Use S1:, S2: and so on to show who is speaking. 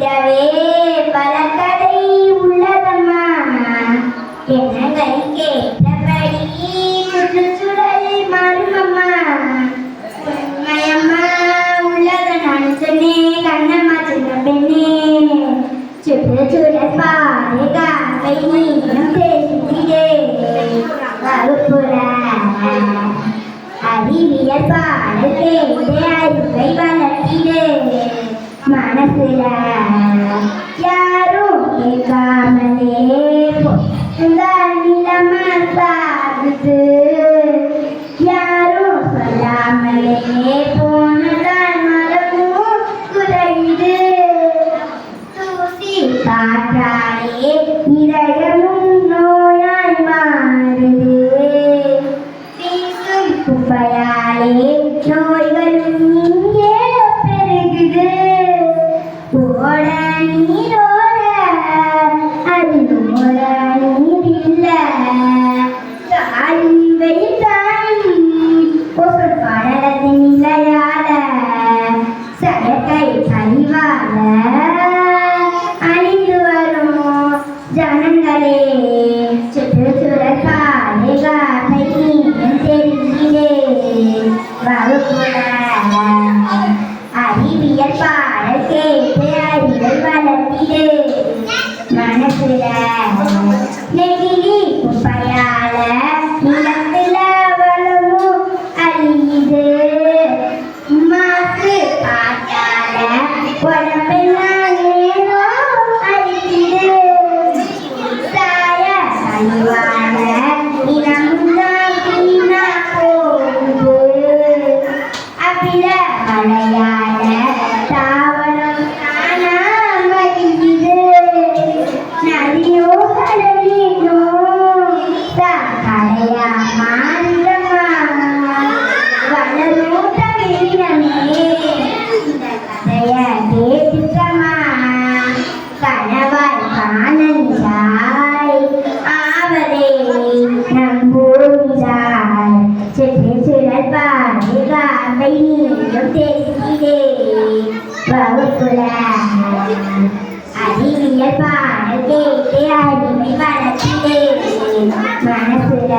S1: படித்திடவே பல கதை உள்ளதம்மா எண்ணங்களை கேட்டபடி சுற்றுச்சூழல் மாறுமம்மா உண்மையம்மா உள்ளத நான் சொன்னேன் கண்ணம்மா சின்ன பெண்ணே சுற்றுச்சூழல் பாதுகாப்பை நீயும் தெரிந்திடே வகுப்புற அறிவியல் பாடல் கேட்டு அறிவை வளர்த்திடே மனசுல யாரும் கேட்காமலே நிலமா சாகுது யாரும் சொல்லாமலே போனதான் மரமும் குறையுது தூசி காற்றாலே இதயமும் நோயாய் மாறுது வீசும் குப்பையாலே நோய்களும் இங்கே பெருகுது ஓட நீரோட அதிலும் ஒரு நீர் இல்ல தாயும் வெயில் தாயும் ஒரு படலத்தின் நிலையால செயற்கை கழிவால அழிந்து வரும் ஜனங்களே சுற்றுச்சூழல் பாதுகாப்பை நீயும் தெரிகிறே வகுப்புல அறிவியல் பாடல் கேட்டு அறிவை வளர்த்திடு மனசுல நெகிழி குப்பையால நிலத்துல வளமும் அழியுது மாசு காட்டால உடம்பெல்லாம் ஏதோ அழிக்குது சாய கழிவால இனமும் வீணா போகுது அபில மழையால தாவரம் காணாமலிக்குது நதியோ கடலினோ கடையா மாறிடமா வளரோ தமிழினமே இந்த கதைய கேட்டுக்கமா கணவாய் காணஞ்சாய் ஆவதே நம் பூமிதாய் சுற்றுச்சூழல் பாதுகாப்பை நீயும் தெரிகிறே வகுப்புல அறிவியல் பாடல் கேட்டு அறிவை வளர்த்திடே மனசுல